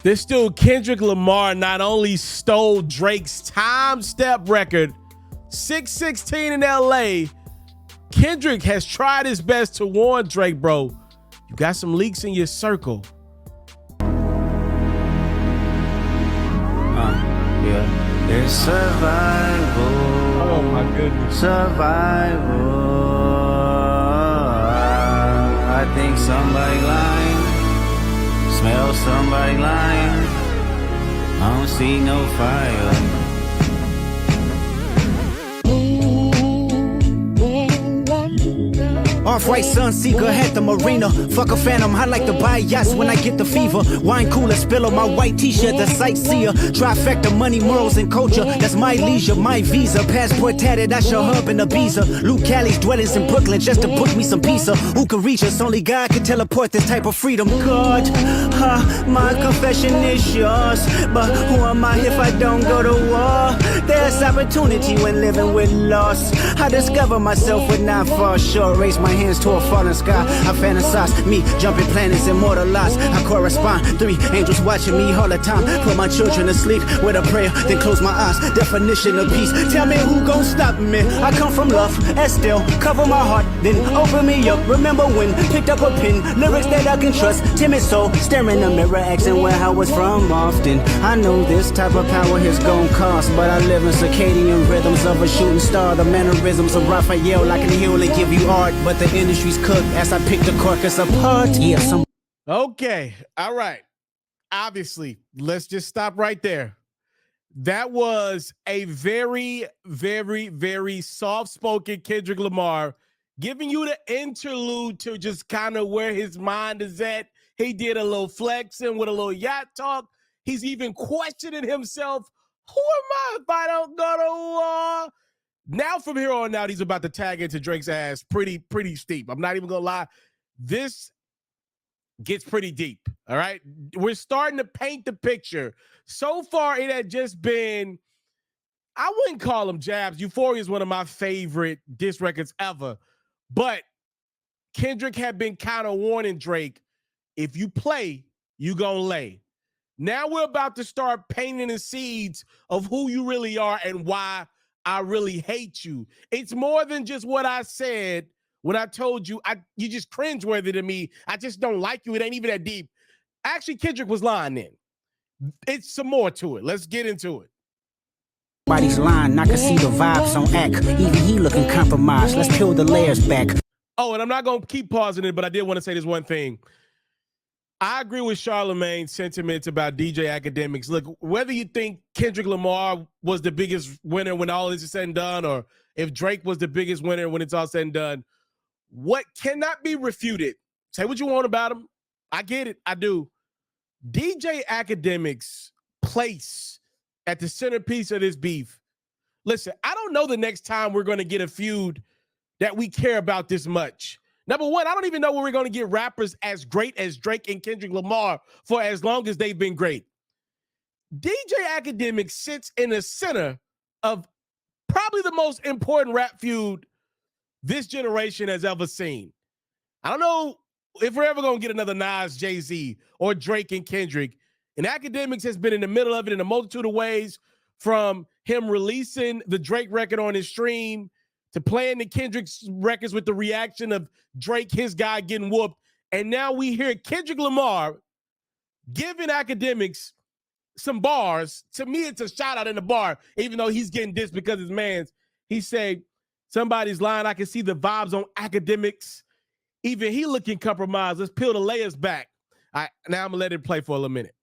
This dude, Kendrick Lamar, not only stole Drake's time step record, 616 in LA, Kendrick has tried his best to warn Drake, bro, you got some leaks in your circle. Yeah. It's survival. Oh my goodness. Survival. I think somebody lying. Smell somebody lying. I don't see no fire. Off-white Sunseeker had the marina. Fuck a phantom, I like to buy yachts when I get the fever. Wine cooler, spill on my white t-shirt, the sightseer. Trifecta, money, morals, and culture. That's my leisure, my visa. Passport tatted, I show hub in Ibiza. Luke Callie's dwellings in Brooklyn just to book me some pizza. Who can reach us? Only God can teleport this type of freedom. God, my confession is yours. But who am I if I don't go to war? There's opportunity when living with loss. I discover myself would not fall short. Raise my hands to a falling sky. I fantasize me jumping planets, immortalized. I correspond. 3 angels watching me all the time. Put my children to sleep with a prayer, then close my eyes. Definition of peace. Tell me who gon' stop me? I come from love, and still cover my heart, then open me up. Remember when picked up a pen, lyrics that I can trust. Timid soul, staring in the mirror, asking where I was from often. I know this type of power has gon' cost, but I live in circadian rhythms of a shooting star. The mannerisms of Raphael, I can heal and give you art, but the industry's cooked as I pick the carcass apart. Yeah, Okay, all right. Obviously, let's just stop right there. That was a very, very, very soft-spoken Kendrick Lamar giving you the interlude to just kind of where his mind is at. He did a little flexing with a little yacht talk. He's even questioning himself. Who am I if I don't go to war? Now, from here on out, he's about to tag into Drake's ass pretty steep. I'm not even going to lie. This gets pretty deep, all right? We're starting to paint the picture. So far, it had just been, I wouldn't call them jabs. Euphoria is one of my favorite diss records ever. But Kendrick had been kind of warning Drake, if you play, you gonna lay. Now we're about to start painting the seeds of who you really are and why I really hate you. It's more than just what I said when I told you you just cringeworthy to me. I just don't like you. It ain't even that deep. Actually, Kendrick was lying then. It's some more to it. Let's get into it. Body's lying, I can see the vibes on act. Even he looking compromised. Let's peel the layers back. Oh, and I'm not going to keep pausing it, but I did want to say this one thing. I agree with Charlemagne's sentiments about DJ Akademiks. Look, whether you think Kendrick Lamar was the biggest winner when all this is said and done, or if Drake was the biggest winner when it's all said and done, what cannot be refuted, say what you want about him, I get it, I do. DJ Akademiks' place at the centerpiece of this beef. Listen, I don't know the next time we're going to get a feud that we care about this much. Number one, I don't even know where we're going to get rappers as great as Drake and Kendrick Lamar for as long as they've been great. DJ Akademiks sits in the center of probably the most important rap feud this generation has ever seen. I don't know if we're ever going to get another Nas, Jay-Z, or Drake and Kendrick. And Akademiks has been in the middle of it in a multitude of ways, from him releasing the Drake record on his stream to playing the Kendrick's records with the reaction of Drake, his guy, getting whooped. And now we hear Kendrick Lamar giving Akademiks some bars. To me, it's a shout out in the bar, even though he's getting dissed because his man's. He said, somebody's lying. I can see the vibes on Akademiks. Even he looking compromised. Let's peel the layers back. All right, now I'm going to let it play for a little minute.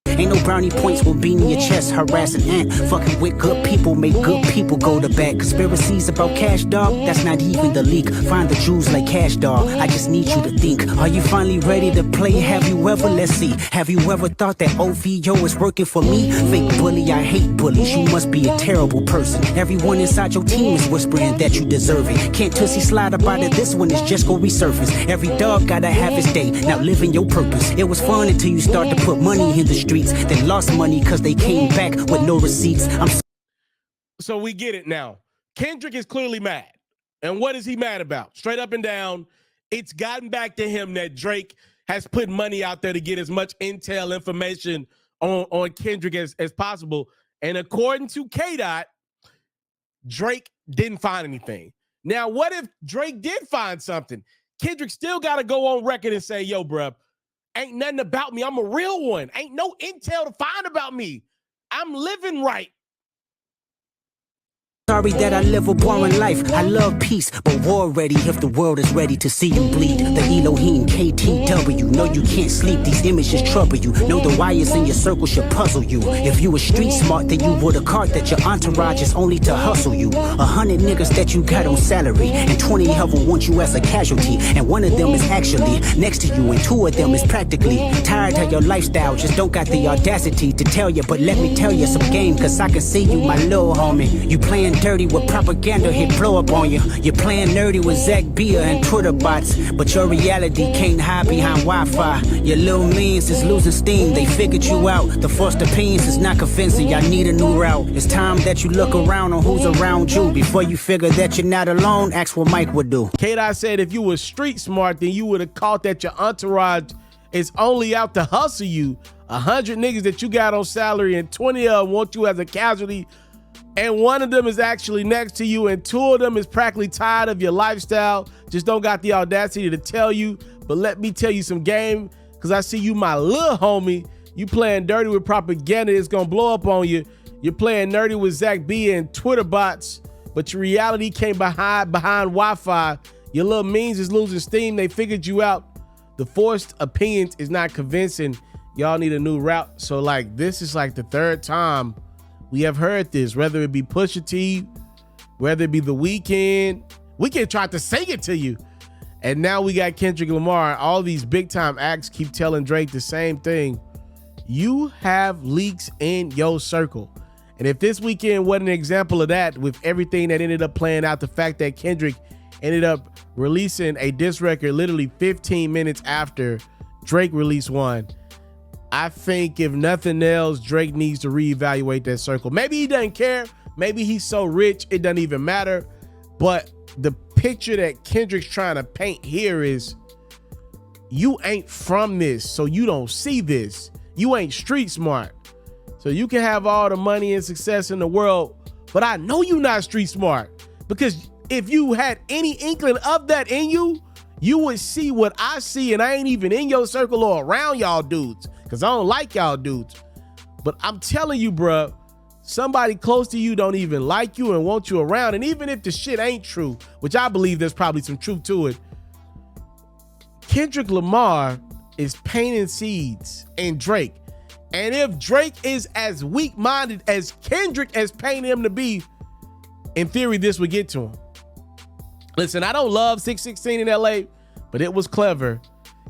Ain't no brownie points with beating your chest, harassing ant. Fucking with good people, make good people go to bed. Conspiracies about cash, dog, that's not even the leak. Find the jewels like cash, dog, I just need you to think. Are you finally ready to play? Have you ever, let's see, have you ever thought that OVO is working for me? Fake bully, I hate bullies, you must be a terrible person. Everyone inside your team is whispering that you deserve it. Can't Tussie slide up out of this one, it's just go resurface. Every dog gotta have his day, now living your purpose. It was fun until you start to put money in the streets. They lost money because they came back with no receipts. So we get it now. Kendrick is clearly mad. And what is he mad about? Straight up and down, it's gotten back to him that Drake has put money out there to get as much intel information on Kendrick as possible. And according to K-Dot, Drake didn't find anything. Now, what if Drake did find something? Kendrick still got to go on record and say, yo, bruh, ain't nothing about me. I'm a real one. Ain't no intel to find about me. I'm living right. Sorry that I live a boring life. I love peace, but war ready if the world is ready to see you bleed. The Elohim KTW. No, you can't sleep. These images trouble you. Know the wires in your circle should puzzle you. If you were street smart, then you would have caught that your entourage is only to hustle you. 100 niggas that you got on salary, and 20 of them want you as a casualty. And one of them is actually next to you, and 2 of them is practically tired of your lifestyle. Just don't got the audacity to tell you. But let me tell you some game, cause I can see you, my little homie. You playing dirty with propaganda, hit blow up on you. You're playing nerdy with Zach Bia and Twitter bots, but your reality can't hide behind Wi-Fi. Your little means is losing steam, they figured you out. The first opinions is not convincing, y'all need a new route. It's time that you look around on who's around you. Before you figure that you're not alone, ask what Mike would do. K-Dot said if you were street smart, then you would have caught that your entourage is only out to hustle you. 100 niggas that you got on salary and 20 of them want you as a casualty, and one of them is actually next to you, and 2 of them is practically tired of your lifestyle, just don't got the audacity to tell you. But let me tell you some game, because I see you, my little homie. You playing dirty with propaganda, it's going to blow up on you. You're playing nerdy with Zach B and Twitter bots, but your reality came behind Wi-Fi. Your little means is losing steam. They figured you out. The forced opinions is not convincing. Y'all need a new route. So, like, this is like the 3rd time we have heard this, whether it be Pusha T, whether it be The Weeknd. Weeknd tried to sing it to you. And now we got Kendrick Lamar. All these big time acts keep telling Drake the same thing. You have leaks in your circle. And if this weekend wasn't an example of that, with everything that ended up playing out, the fact that Kendrick ended up releasing a diss record literally 15 minutes after Drake released one, I think if nothing else, Drake needs to reevaluate that circle. Maybe he doesn't care. Maybe he's so rich, it doesn't even matter. But the picture that Kendrick's trying to paint here is, you ain't from this, so you don't see this. You ain't street smart. So you can have all the money and success in the world, but I know you're not street smart, because if you had any inkling of that in you, you would see what I see, and I ain't even in your circle or around y'all dudes, because I don't like y'all dudes. But I'm telling you, bruh, somebody close to you don't even like you and want you around. And even if the shit ain't true, which I believe there's probably some truth to it, Kendrick Lamar is painting seeds in Drake. And if Drake is as weak-minded as Kendrick has painted him to be, in theory, this would get to him. Listen, I don't love 616 in LA, but it was clever.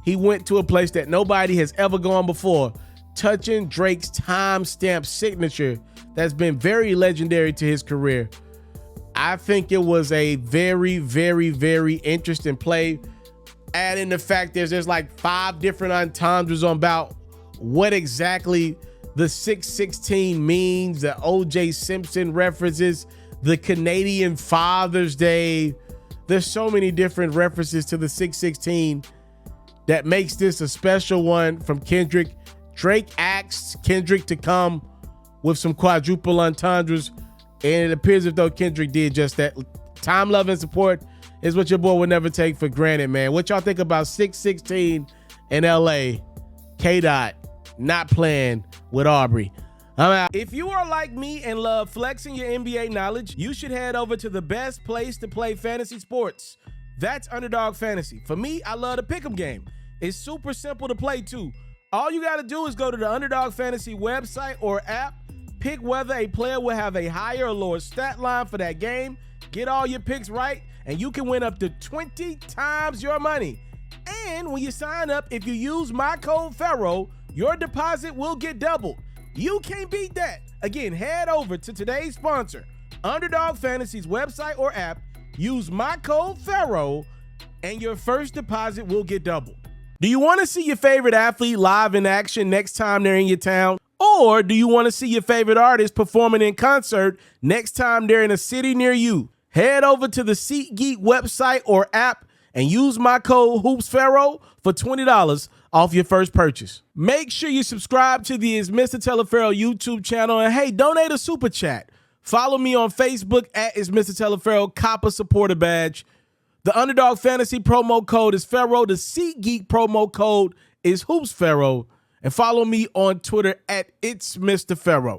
He went to a place that nobody has ever gone before, touching Drake's timestamp signature that's been very legendary to his career. I think it was a very, very, very interesting play. Add in the fact there's like 5 different entendres on about what exactly the 616 means, the O.J. Simpson references, the Canadian Father's Day. There's so many different references to the 616 that makes this a special one from Kendrick. Drake asked Kendrick to come with some quadruple entendres, and it appears as though Kendrick did just that. Time, love, and support is what your boy would never take for granted, man. What y'all think about 616 in LA? K-Dot not playing with Aubrey. I'm out. If you are like me and love flexing your NBA knowledge, you should head over to the best place to play fantasy sports. That's Underdog Fantasy. For me, I love the pick'em game. It's super simple to play too. All you got to do is go to the Underdog Fantasy website or app, pick whether a player will have a higher or lower stat line for that game, get all your picks right, and you can win up to 20 times your money. And when you sign up, if you use my code FERRO, your deposit will get doubled. You can't beat that. Again, head over to today's sponsor, Underdog Fantasy's website or app, use my code FERRO, and your first deposit will get doubled. Do you want to see your favorite athlete live in action next time they're in your town? Or do you want to see your favorite artist performing in concert next time they're in a city near you? Head over to the SeatGeek website or app and use my code HoopsFerro for $20 off your first purchase. Make sure you subscribe to the It's Mr. Taliaferro YouTube channel. And hey, donate a super chat. Follow me on Facebook at It's Mr. Taliaferro, cop a supporter badge. The Underdog Fantasy promo code is FERRO. The SeatGeek promo code is HoopsFERRO. And follow me on Twitter at It's Mr. Ferro.